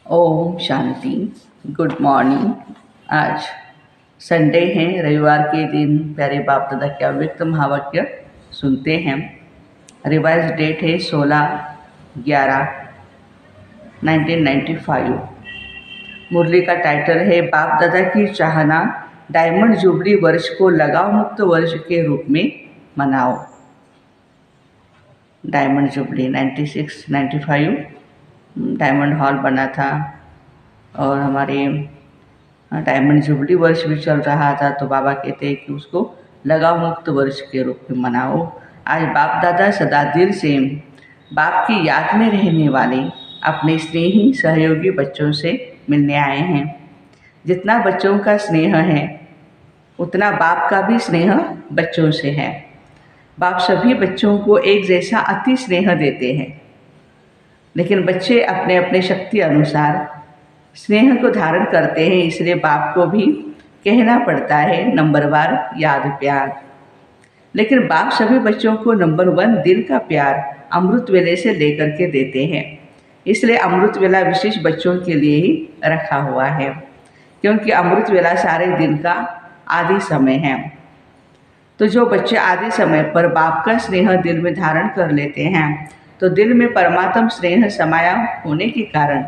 ओम शांति। Good morning. आज Sunday है, रविवार के दिन प्यारे बाप दादा के अव्यक्त महावाक्य सुनते हैं। रिवाइज डेट है 16/11/1995। मुरली का टाइटल है बाप दादा की चाहना डायमंड जुबली वर्ष को लगाव मुक्त वर्ष के रूप में मनाओ। डायमंड जुबली 96-95 डायमंड हॉल बना था और हमारे डायमंड जुबली वर्ष भी चल रहा था, तो बाबा कहते हैं कि उसको लगाव मुक्त वर्ष के रूप में मनाओ। आज बाप दादा सदा दिल से बाप की याद में रहने वाले अपने स्नेही सहयोगी बच्चों से मिलने आए हैं। जितना बच्चों का स्नेह है उतना बाप का भी स्नेह बच्चों से है। बाप सभी बच्चों को एक जैसा अति स्नेह देते हैं, लेकिन बच्चे अपने अपने शक्ति अनुसार स्नेह को धारण करते हैं। इसलिए बाप को भी कहना पड़ता है नंबरवार याद प्यार। लेकिन बाप सभी बच्चों को नंबर 1 दिल का प्यार अमृत वेले से लेकर के देते हैं। इसलिए अमृत वेला विशेष बच्चों के लिए ही रखा हुआ है, क्योंकि अमृत वेला सारे दिन का आदि समय है। तो जो बच्चे आदि समय पर बाप का स्नेह दिल में धारण कर लेते हैं, तो दिल में परमात्म स्नेह समाया होने के कारण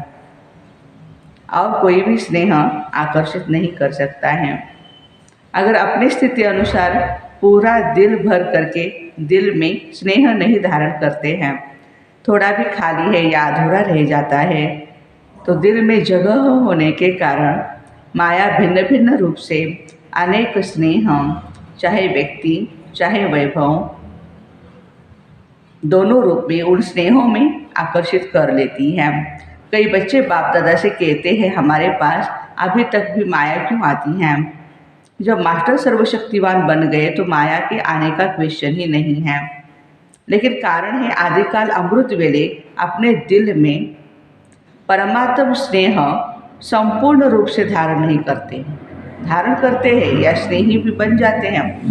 और कोई भी स्नेह आकर्षित नहीं कर सकता है। अगर अपनी स्थिति अनुसार पूरा दिल भर करके दिल में स्नेह नहीं धारण करते हैं, थोड़ा भी खाली है या अधूरा रह जाता है, तो दिल में जगह होने के कारण माया भिन्न भिन्न रूप से अनेक स्नेह, चाहे व्यक्ति चाहे वैभव, दोनों रूप में उन स्नेहों में आकर्षित कर लेती है। कई बच्चे बाप दादा से कहते हैं हमारे पास अभी तक भी माया क्यों आती है। जब मास्टर सर्वशक्तिवान बन गए तो माया के आने का क्वेश्चन ही नहीं है। लेकिन कारण है आदिकाल अमृत वेले अपने दिल में परमात्म स्नेह संपूर्ण रूप से धारण नहीं करते हैं। धारण करते हैं या स्नेही भी बन जाते हैं,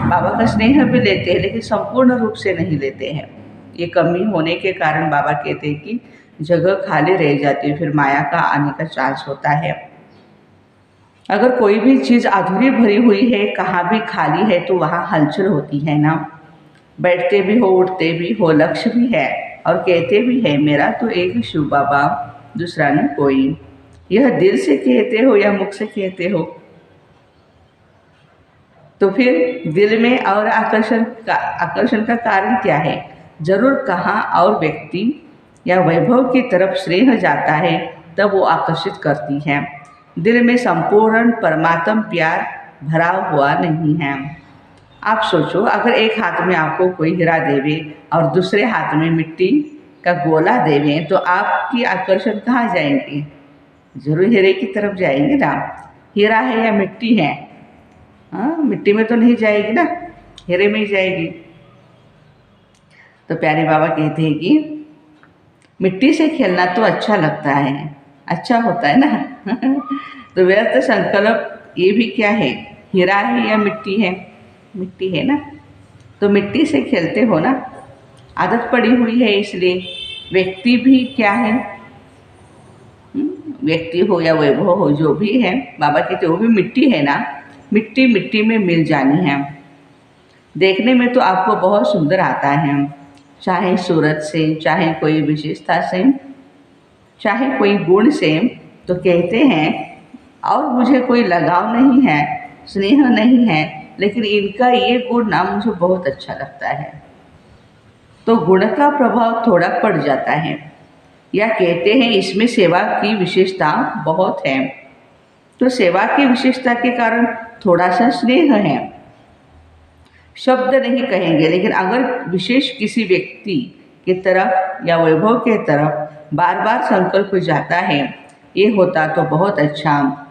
बाबा का स्नेह भी लेते हैं, लेकिन संपूर्ण रूप से नहीं लेते हैं। ये कमी होने के कारण बाबा कहते हैं कि जगह खाली रह जाती है, फिर माया का आने का चांस होता है। अगर कोई भी चीज़ अधूरी भरी हुई है, कहाँ भी खाली है, तो वहाँ हलचल होती है ना। बैठते भी हो, उठते भी हो, लक्ष्य भी है और कहते भी है मेरा तो एक शिव बाबा, दूसरा न कोई। यह दिल से कहते हो या मुख से कहते हो, तो फिर दिल में और आकर्षण का कारण क्या है। जरूर कहाँ और व्यक्ति या वैभव की तरफ स्नेह जाता है, तब वो आकर्षित करती है। दिल में संपूर्ण परमात्म प्यार भरा हुआ नहीं है। आप सोचो, अगर एक हाथ में आपको कोई हीरा देवे और दूसरे हाथ में मिट्टी का गोला देवे, तो आपकी आकर्षण कहाँ जाएंगे? जरूर हीरे की तरफ जाएंगे ना। हीरा है या मिट्टी है? हाँ, मिट्टी में तो नहीं जाएगी ना, हीरे में ही जाएगी। तो प्यारे बाबा कहते हैं कि मिट्टी से खेलना तो अच्छा लगता है, अच्छा होता है ना। तो व्यर्थ संकल्प ये भी क्या है, हीरा है या मिट्टी है? मिट्टी है ना। तो मिट्टी से खेलते हो ना, आदत पड़ी हुई है। इसलिए व्यक्ति भी क्या है, व्यक्ति हो या वैभव हो, जो भी है, बाबा कहते वो भी मिट्टी है ना। मिट्टी मिट्टी में मिल जानी है। देखने में तो आपको बहुत सुंदर आता है, चाहे सूरत से, चाहे कोई विशेषता से, चाहे कोई गुण से, तो कहते हैं और मुझे कोई लगाव नहीं है, स्नेह नहीं है, लेकिन इनका ये गुण ना मुझे बहुत अच्छा लगता है। तो गुण का प्रभाव थोड़ा पड़ जाता है, या कहते हैं इसमें सेवा की विशेषता बहुत है, तो सेवा की विशेषता के कारण थोड़ा सा स्नेह है। शब्द नहीं कहेंगे, लेकिन अगर विशेष किसी व्यक्ति की तरफ या वैभव के तरफ बार बार संकल्प जाता है, ये होता तो बहुत अच्छा,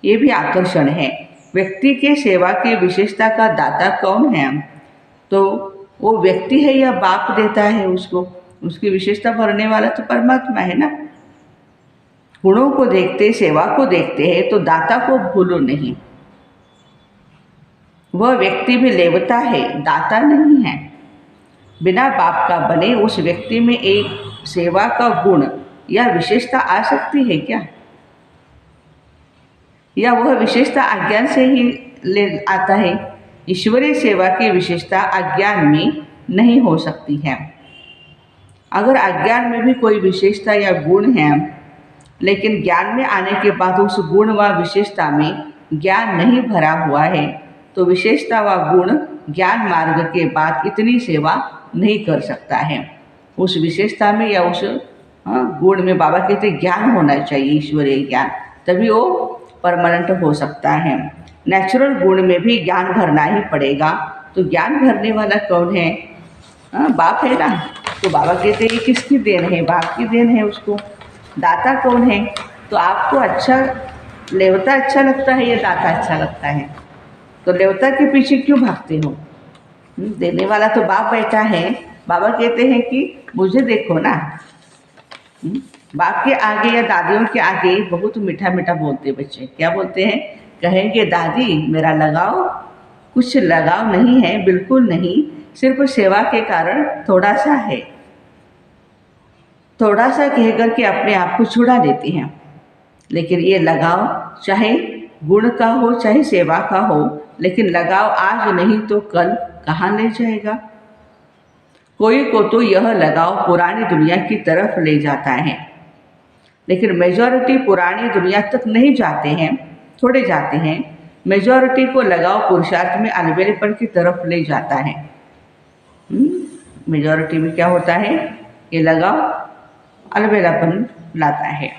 ये भी आकर्षण है। व्यक्ति के सेवा की विशेषता का दाता कौन है? तो वो व्यक्ति है या बाप देता है उसको? उसकी विशेषता भरने वाला तो परमात्मा है ना। गुणों को देखते, सेवा को देखते हैं, तो दाता को भूलो नहीं। वह व्यक्ति भी लेवता है, दाता नहीं है। बिना बाप का बने उस व्यक्ति में एक सेवा का गुण यह विशेषता आ सकती है क्या? या वह विशेषता अज्ञान से ही ले आता है? ईश्वरीय सेवा की विशेषता अज्ञान में नहीं हो सकती है। अगर अज्ञान में भी कोई विशेषता या गुण है, लेकिन ज्ञान में आने के बाद उस गुण व विशेषता में ज्ञान नहीं भरा हुआ है, तो विशेषता व गुण ज्ञान मार्ग के बाद इतनी सेवा नहीं कर सकता है। उस विशेषता में या उस गुण में बाबा कहते ज्ञान होना चाहिए, ईश्वरीय ज्ञान, तभी वो परमानेंट हो सकता है। नेचुरल गुण में भी ज्ञान भरना ही पड़ेगा। तो ज्ञान भरने वाला कौन है? बाप है ना। तो बाबा कहते हैं ये किसकी देन है? बाप की देन है। उसको दाता कौन है? तो आपको अच्छा लेवता अच्छा लगता है या दाता अच्छा लगता है? तो लेवता के पीछे क्यों भागते हो? देने वाला तो बाप बैठा है। बाबा कहते हैं कि मुझे देखो ना। बाप के आगे या दादियों के आगे बहुत मीठा मीठा बोलते बच्चे। क्या बोलते हैं? कहेंगे दादी मेरा लगाव कुछ लगाव नहीं है, बिल्कुल नहीं, सिर्फ सेवा के कारण थोड़ा सा है। थोड़ा सा कहकर के अपने आप को छुड़ा देते हैं। लेकिन ये लगाव चाहे गुण का हो चाहे सेवा का हो, लेकिन लगाव आज नहीं तो कल कहाँ ले जाएगा? कोई को तो यह लगाव पुरानी दुनिया की तरफ ले जाता है, लेकिन मेजॉरिटी पुरानी दुनिया तक नहीं जाते हैं, थोड़े जाते हैं। मेजॉरिटी को लगाव पुरुषार्थ में अलबेलेपन की तरफ ले जाता है। मेजॉरिटी में क्या होता है? ये लगाव अलबेलापन लाता है।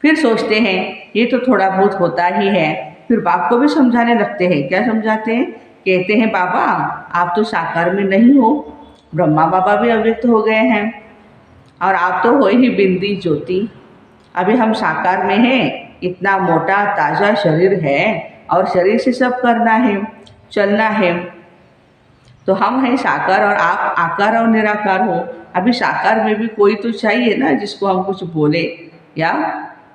फिर सोचते हैं ये तो थोड़ा बहुत होता ही है। फिर बाप को भी समझाने लगते हैं। क्या समझाते हैं? कहते हैं बाबा आप तो साकार में नहीं हो, ब्रह्मा बाबा भी अव्यक्त हो गए हैं और आप तो हो ही बिंदी ज्योति। अभी हम साकार में हैं, इतना मोटा ताज़ा शरीर है और शरीर से सब करना है, चलना है। तो हम हैं साकार और आप आकार और निराकार हो। अभी साकार में भी कोई तो चाहिए ना जिसको हम कुछ बोले या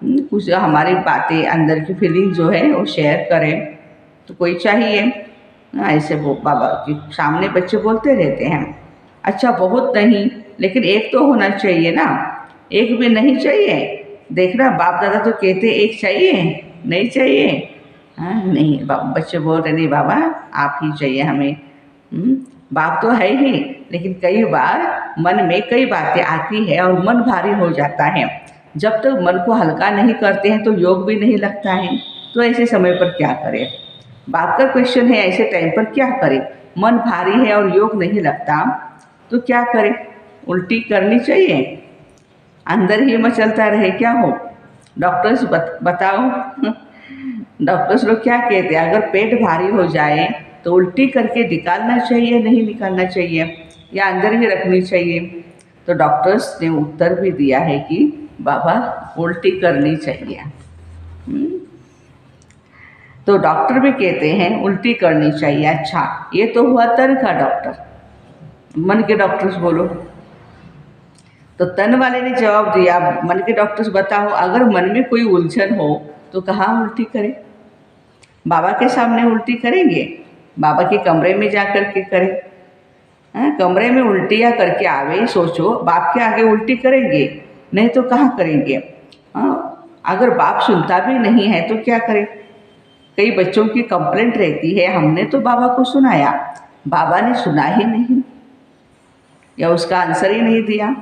कुछ हमारी बातें अंदर की फीलिंग जो है वो शेयर करें, तो कोई चाहिए। ऐसे वो बाबा के सामने बच्चे बोलते रहते हैं। अच्छा बहुत नहीं, लेकिन एक तो होना चाहिए ना। एक भी नहीं चाहिए। देखना बाप दादा तो कहते एक चाहिए, नहीं चाहिए। हाँ नहीं, बच्चे बोल रहे नहीं बाबा आप ही चाहिए हमें। बाप तो है ही, लेकिन कई बार मन में कई बातें आती है और मन भारी हो जाता है। जब तक मन को हल्का नहीं करते हैं तो योग भी नहीं लगता है। तो ऐसे समय पर क्या करें? बाप का क्वेश्चन है, ऐसे टाइम पर क्या करें? मन भारी है और योग नहीं लगता तो क्या करें? उल्टी करनी चाहिए? अंदर ही मचलता रहे क्या हो? डॉक्टर्स बताओ डॉक्टर्स लोग क्या कहते हैं? अगर पेट भारी हो जाए तो उल्टी करके निकालना चाहिए, नहीं निकालना चाहिए, या अंदर ही रखनी चाहिए? तो डॉक्टर्स ने उत्तर भी दिया है कि बाबा उल्टी करनी चाहिए। तो डॉक्टर भी कहते हैं उल्टी करनी चाहिए। अच्छा ये तो हुआ तन का डॉक्टर, मन के डॉक्टर्स बोलो। तो तन वाले ने जवाब दिया, मन के डॉक्टर्स बताओ अगर मन में कोई उलझन हो तो कहाँ उल्टी करें? बाबा के सामने उल्टी करेंगे? बाबा के कमरे में जा कर के करें? कमरे में उल्टियाँ करके आवे, सोचो बाप के आगे उल्टी करेंगे? नहीं तो कहाँ करेंगे? अगर बाप सुनता भी नहीं है तो क्या करें? कई बच्चों की कंप्लेंट रहती है हमने तो बाबा को सुनाया, बाबा ने सुना ही नहीं या उसका आंसर ही नहीं दिया।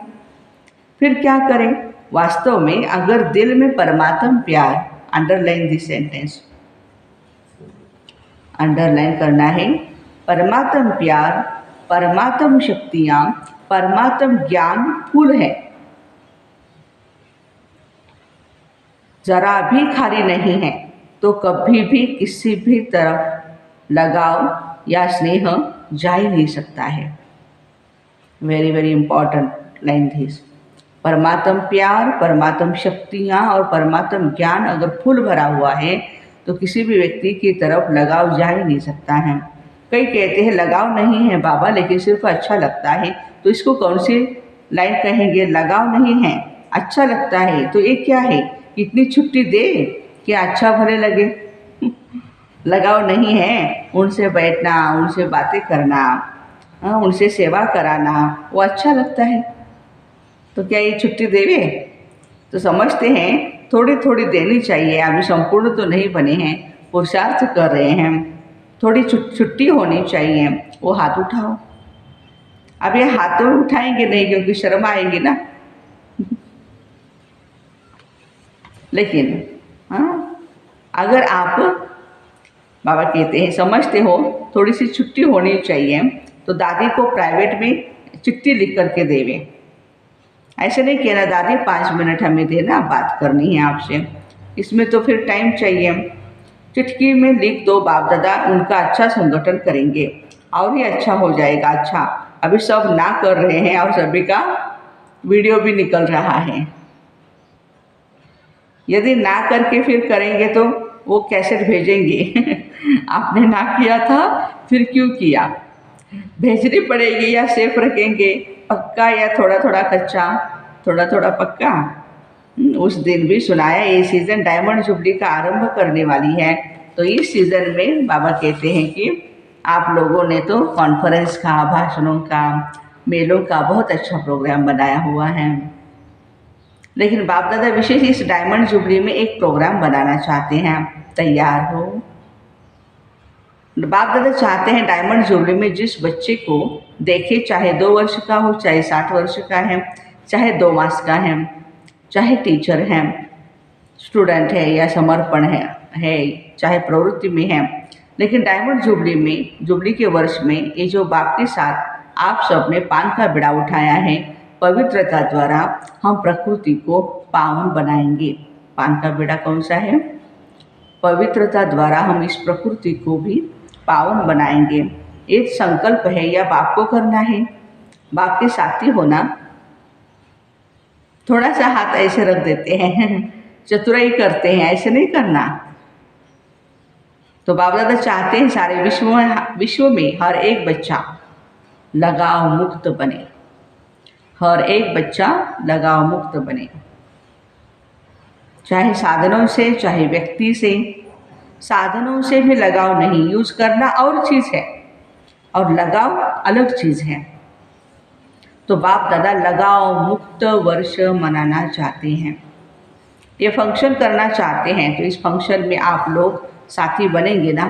फिर क्या करें? वास्तव में अगर दिल में परमात्म प्यार, अंडरलाइन दिस सेंटेंस, अंडरलाइन करना है, परमात्म प्यार, परमात्म शक्तियाँ, परमात्म ज्ञान फूल है, जरा भी खाली नहीं है, तो कभी भी किसी भी तरफ लगाव या स्नेह जा ही नहीं सकता है। Very very important line this. परमात्म प्यार, परमात्म शक्तियाँ और परमात्म ज्ञान अगर फुल भरा हुआ है तो किसी भी व्यक्ति की तरफ लगाव जा ही नहीं सकता है। कई कहते हैं लगाव नहीं है बाबा, लेकिन सिर्फ अच्छा लगता है। तो इसको कौन सी लाइन कहेंगे? लगाव नहीं है, अच्छा लगता है। तो ये क्या है? इतनी छुट्टी दे कि अच्छा भले लगे। लगाव नहीं है, उनसे बैठना, उनसे बातें करना, उनसे सेवा कराना, वो अच्छा लगता है। तो क्या ये छुट्टी देवे? तो समझते हैं थोड़ी थोड़ी देनी चाहिए, अभी संपूर्ण तो नहीं बने हैं, पुरुषार्थ कर रहे हैं, थोड़ी छुट्टी होनी चाहिए। वो हाथ उठाओ। अब ये हाथ तो उठाएंगे नहीं क्योंकि शर्म आएगी ना। लेकिन हाँ, अगर आप, बाबा कहते हैं, समझते हो थोड़ी सी छुट्टी होनी चाहिए, तो दादी को प्राइवेट में चिट्ठी लिख करके देवे। ऐसे नहीं कहना दादी 5 मिनट हमें देना, बात करनी है आपसे, इसमें तो फिर टाइम चाहिए। चिट्ठी में लिख दो, बाप दादा उनका अच्छा संगठन करेंगे और ही अच्छा हो जाएगा। अच्छा, अभी सब ना कर रहे हैं और सभी का वीडियो भी निकल रहा है। यदि ना करके फिर करेंगे तो वो कैसेट भेजेंगे आपने ना किया था, फिर क्यों किया? भेजनी पड़ेगी या सेफ रखेंगे, पक्का या थोड़ा थोड़ा कच्चा, थोड़ा थोड़ा पक्का? उस दिन भी सुनाया, ये सीज़न डायमंड जुबली का आरंभ करने वाली है, तो इस सीज़न में बाबा कहते हैं कि आप लोगों ने तो कॉन्फ्रेंस का, भाषणों का, मेलों का बहुत अच्छा प्रोग्राम बनाया हुआ है, लेकिन बाप दादा विशेष इस डायमंड जुबली में एक प्रोग्राम बनाना चाहते हैं। तैयार हो? बाप दादा चाहते हैं डायमंड जुबली में जिस बच्चे को देखे, चाहे 2 वर्ष का हो, चाहे 60 वर्ष का है, चाहे 2 मास का है, चाहे टीचर है, स्टूडेंट है या समर्पण है, चाहे प्रवृत्ति में है, लेकिन डायमंड जुबली में, जुबली के वर्ष में, ये जो बाप के साथ आप सब ने पान का बिड़ा उठाया है, पवित्रता द्वारा हम प्रकृति को पावन बनाएंगे। पान का बिड़ा कौन सा है? पवित्रता द्वारा हम इस प्रकृति को भी पावन बनाएंगे। एक संकल्प है या बाप को करना है, बाप के साथी होना। थोड़ा सा हाथ ऐसे रख देते हैं, चतुराई करते हैं, ऐसे नहीं करना। तो बाप दादा चाहते हैं सारे विश्व में हर एक बच्चा लगाव मुक्त बने, हर एक बच्चा लगाव मुक्त बने, चाहे साधनों से, चाहे व्यक्ति से। साधनों से भी लगाव नहीं, यूज करना और चीज़ है और लगाव अलग चीज़ है। तो बाप दादा लगाव मुक्त वर्ष मनाना चाहते हैं, ये फंक्शन करना चाहते हैं, तो इस फंक्शन में आप लोग साथी बनेंगे ना।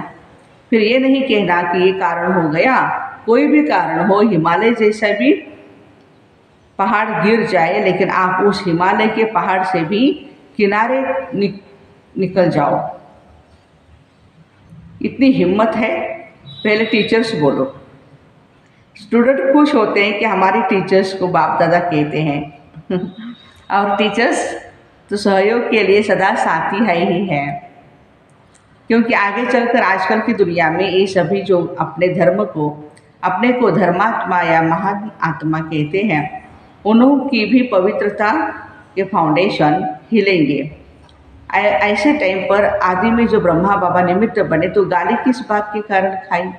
फिर ये नहीं कहना कि ये कारण हो गया, कोई भी कारण हो, हिमालय जैसा भी पहाड़ गिर जाए, लेकिन आप उस हिमालय के पहाड़ से भी किनारे निकल जाओ, इतनी हिम्मत है। पहले टीचर्स बोलो। स्टूडेंट खुश होते हैं कि हमारे टीचर्स को बाप दादा कहते हैं और टीचर्स तो सहयोग के लिए सदा साथी है ही है, क्योंकि आगे चलकर आजकल की दुनिया में ये सभी जो अपने धर्म को, अपने को धर्मात्मा या महान आत्मा कहते हैं, उनकी भी पवित्रता के फाउंडेशन हिलेंगे। ऐसे टाइम पर आदि में जो ब्रह्मा बाबा निमित्त बने, तो गाली किस बात के कारण खाई?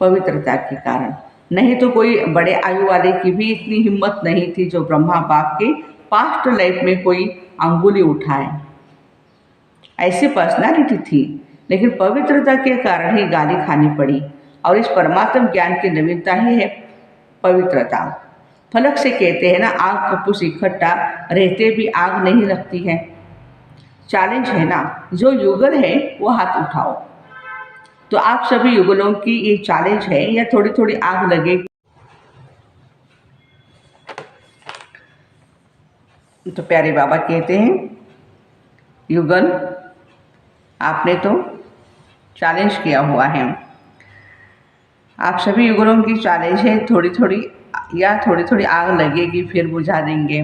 पवित्रता के कारण। नहीं तो कोई बड़े आयु वाले की भी इतनी हिम्मत नहीं थी जो ब्रह्मा बाप के पास्ट लाइफ में कोई अंगुली उठाए, ऐसी पर्सनालिटी थी, लेकिन पवित्रता के कारण ही गाली खानी पड़ी। और इस परमात्म ज्ञान की नवीनता ही है पवित्रता। फलक से कहते हैं ना, आग कपूस इकट्ठा रहते भी आग नहीं लगती है। चैलेंज है ना, जो युगल है वो हाथ उठाओ। तो आप सभी युगलों की ये चैलेंज है, या थोड़ी थोड़ी आग लगेगी। तो प्यारे बाबा कहते हैं, युगल आपने तो चैलेंज किया हुआ है, आप सभी युगलों की चैलेंज है, थोड़ी थोड़ी आग लगेगी, फिर बुझा देंगे।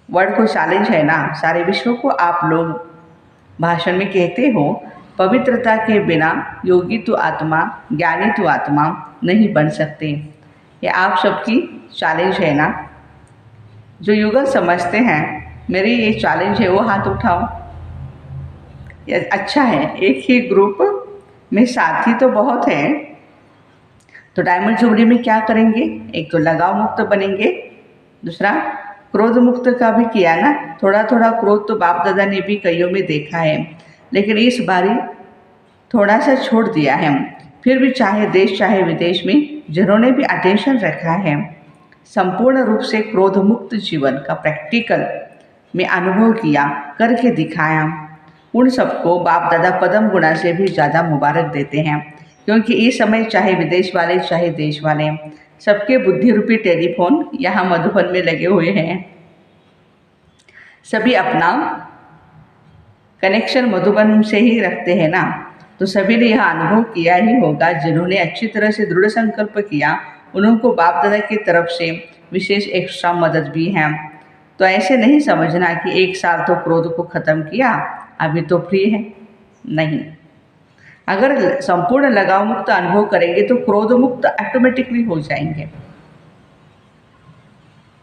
वर्ड को चैलेंज है ना, सारे विश्व को आप लोग भाषण में कहते हो, पवित्रता के बिना योगी तो आत्मा, ज्ञानी तो आत्मा नहीं बन सकते। ये आप सबकी चैलेंज है ना। जो युगल समझते हैं मेरी ये चैलेंज है, वो हाथ उठाओ। ये अच्छा है, एक ही ग्रुप में साथी तो बहुत है। तो डायमंड जुबली में क्या करेंगे? एक तो लगाव मुक्त बनेंगे, दूसरा क्रोध मुक्त का भी किया ना। थोड़ा थोड़ा क्रोध तो बाप दादा ने भी कईयों में देखा है, लेकिन इस बारी थोड़ा सा छोड़ दिया है। फिर भी चाहे देश चाहे विदेश में जिन्होंने भी अटेंशन रखा है, संपूर्ण रूप से क्रोध मुक्त जीवन का प्रैक्टिकल में अनुभव किया, करके दिखाया। उन सबको बाप दादा पदम गुणा से भी ज़्यादा मुबारक देते हैं, क्योंकि इस समय चाहे विदेश वाले चाहे देश वाले, सबके बुद्धि रूपी टेलीफोन यहाँ मधुबन में लगे हुए हैं। सभी अपना कनेक्शन मधुबन से ही रखते हैं ना, तो सभी ने यह अनुभव किया ही होगा। जिन्होंने अच्छी तरह से दृढ़ संकल्प किया, उनको बाप दादा की तरफ से विशेष एक्स्ट्रा मदद भी है। तो ऐसे नहीं समझना कि 1 साल तो क्रोध को ख़त्म किया, अभी तो फ्री है। नहीं, अगर संपूर्ण लगाव मुक्त अनुभव करेंगे तो क्रोध मुक्त ऑटोमेटिकली हो जाएंगे।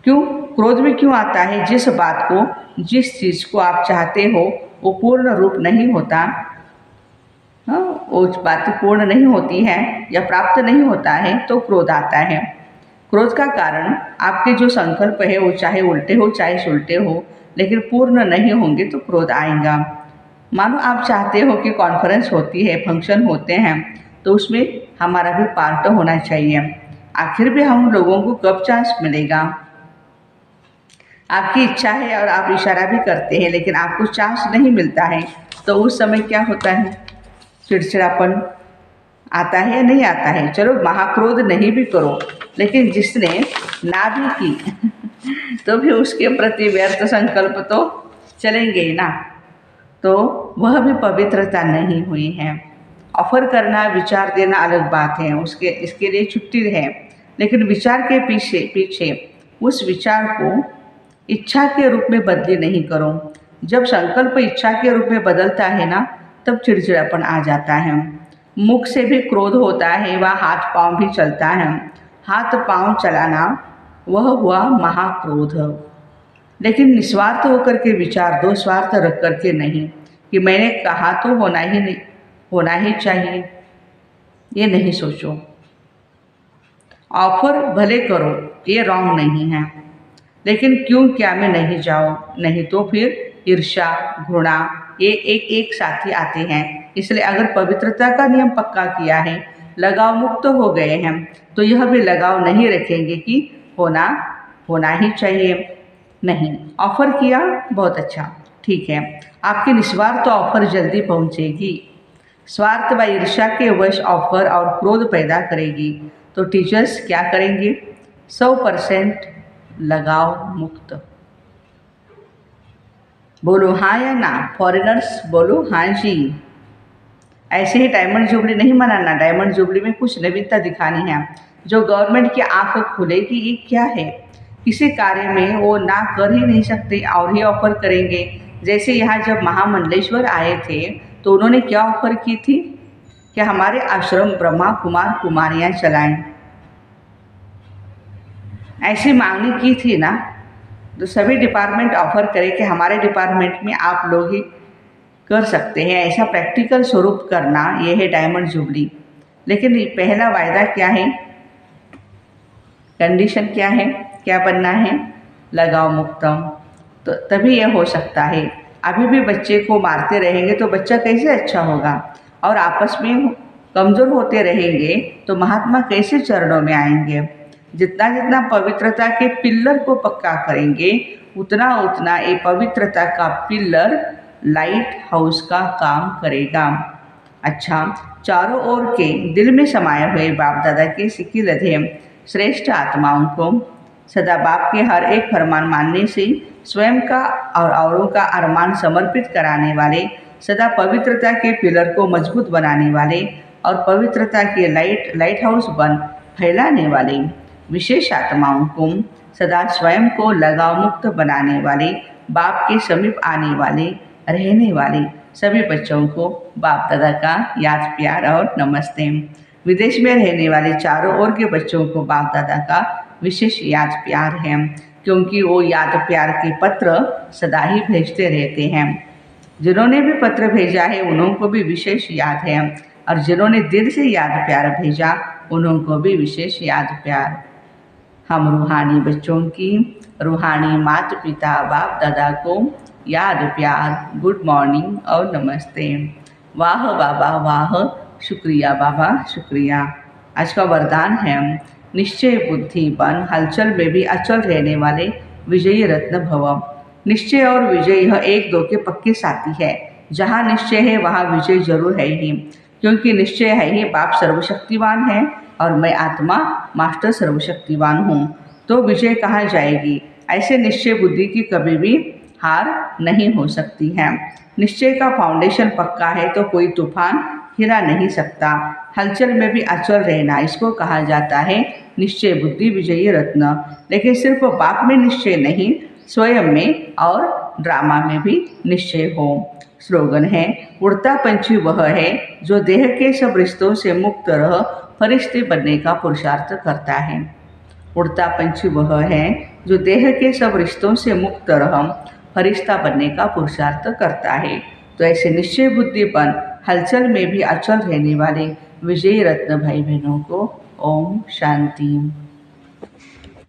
क्यों क्रोध में क्यों आता है? जिस बात को, जिस चीज़ को आप चाहते हो वो पूर्ण रूप नहीं होता, हाँ, वो बात पूर्ण नहीं होती है या प्राप्त नहीं होता है, तो क्रोध आता है। क्रोध का कारण आपके जो संकल्प है वो चाहे उल्टे हो चाहे सुलटे हो, लेकिन पूर्ण नहीं होंगे तो क्रोध आएगा। मानो आप चाहते हो कि कॉन्फ्रेंस होती है, फंक्शन होते हैं, तो उसमें हमारा भी पार्ट होना चाहिए। आखिर भी हम लोगों को कब चांस मिलेगा? आपकी इच्छा है और आप इशारा भी करते हैं, लेकिन आपको चांस नहीं मिलता है, तो उस समय क्या होता है? चिड़चिड़ापन आता है या नहीं आता है? चलो महाक्रोध नहीं भी करो, लेकिन जिसने ना भी की तो भी उसके प्रति व्यर्थ संकल्प तो चलेंगे ही ना, तो वह भी पवित्रता नहीं हुई है। ऑफर करना, विचार देना अलग बात है, इसके लिए छुट्टी है, लेकिन विचार के पीछे उस विचार को इच्छा के रूप में बदली नहीं करो। जब संकल्प इच्छा के रूप में बदलता है ना, तब चिड़चिड़ापन आ जाता है। मुख से भी क्रोध होता है, वह हाथ पांव भी चलता है। हाथ पांव चलाना वह हुआ महाक्रोध। लेकिन निस्वार्थ होकर के विचार दो, स्वार्थ रख करके नहीं कि मैंने कहा तो होना ही चाहिए, ये नहीं सोचो। ऑफर भले करो, ये रॉन्ग नहीं है, लेकिन क्यों क्या में नहीं जाओ, नहीं तो फिर ईर्ष्या घृणा ये एक साथ ही आते हैं। इसलिए अगर पवित्रता का नियम पक्का किया है, लगाव मुक्त हो गए हैं, तो यह भी लगाव नहीं रखेंगे कि होना ही चाहिए। नहीं, ऑफर किया बहुत अच्छा, ठीक है, आपकी निस्वार्थ ऑफर जल्दी पहुंचेगी। स्वार्थ व ईर्ष्या के वश ऑफर और क्रोध पैदा करेगी, तो टीचर्स क्या करेंगे? 100% लगाव मुक्त। बोलो हाँ या ना? फॉरेनर्स बोलो हाँ जी। ऐसे ही डायमंड जुबली नहीं मनाना, डायमंड जुबली में कुछ नवीनता दिखानी है, जो गवर्नमेंट की आंख खुले कि ये क्या है। किसी कार्य में वो ना कर ही नहीं सकते और ही ऑफर करेंगे। जैसे यहाँ जब महामंडलेश्वर आए थे तो उन्होंने क्या ऑफर की थी कि हमारे आश्रम ब्रह्मा कुमार कुमारियाँ चलाएं, ऐसी मांगनी की थी ना। तो सभी डिपार्टमेंट ऑफर करें कि हमारे डिपार्टमेंट में आप लोग ही कर सकते हैं, ऐसा प्रैक्टिकल स्वरूप करना, यह है डायमंड जुबली। लेकिन पहला वायदा क्या है, कंडीशन क्या है, क्या बनना है? लगाव मुक्तम। तो तभी यह हो सकता है। अभी भी बच्चे को मारते रहेंगे तो बच्चा कैसे अच्छा होगा, और आपस में कमज़ोर होते रहेंगे तो महात्मा कैसे चरणों में आएंगे। जितना जितना पवित्रता के पिल्लर को पक्का करेंगे, उतना उतना ये पवित्रता का पिल्लर लाइट हाउस का काम करेगा। अच्छा, चारों ओर के दिल में समाये हुए बाप दादा के सिक्की लधे श्रेष्ठ आत्माओं को सदा बाप के हर एक फरमान मानने से स्वयं का और औरों का अरमान समर्पित कराने वाले, सदा पवित्रता के पिलर को मजबूत बनाने वाले और पवित्रता के लाइट हाउस बन फैलाने वाले विशेष आत्माओं को सदा स्वयं को लगाव मुक्त बनाने वाले, बाप के समीप आने वाले, रहने वाले सभी बच्चों को बाप दादा का याद प्यार और नमस्ते। विदेश में रहने वाले चारों ओर के बच्चों को बाप दादा का विशेष याद प्यार है, क्योंकि वो याद प्यार के पत्र सदा ही भेजते रहते हैं। जिन्होंने भी पत्र भेजा है उन्हों को भी विशेष याद है, और जिन्होंने दिल से याद प्यार भेजा उन्हों को भी विशेष याद प्यार। हम रूहानी बच्चों की, रूहानी माता पिता बाप दादा को याद प्यार, गुड मॉर्निंग और नमस्ते। वाह बाबा वाह, शुक्रिया बाबा शुक्रिया। आज का वरदान है, निश्चय बुद्धि बन हलचल में भी अचल रहने वाले विजयी रत्न भव। निश्चय और विजय यह एक दो के पक्के साथी है। जहाँ निश्चय है वहाँ विजय जरूर है ही, क्योंकि निश्चय है ही बाप सर्वशक्तिवान है और मैं आत्मा मास्टर सर्वशक्तिवान हूँ, तो विजय कहाँ जाएगी। ऐसे निश्चय बुद्धि की कभी भी हार नहीं हो सकती है। निश्चय का फाउंडेशन पक्का है तो कोई तूफान हिला नहीं सकता। हलचल में भी अचल रहना, इसको कहा जाता है निश्चय बुद्धि विजयी रत्न। लेकिन सिर्फ बाप में निश्चय नहीं, स्वयं में और ड्रामा में भी निश्चय हो। स्लोगन है, उड़ता पंछी वह है जो देह के सब रिश्तों से मुक्त रह फरिश्ते बनने का पुरुषार्थ करता है। उड़ता पंछी वह है जो देह के सब रिश्तों से मुक्त रह फरिश्ता बनने का पुरुषार्थ करता है। तो ऐसे निश्चय बुद्धिपन हलचल में भी अचल रहने वाले विजयी रत्न भाई बहनों को ओम शांति।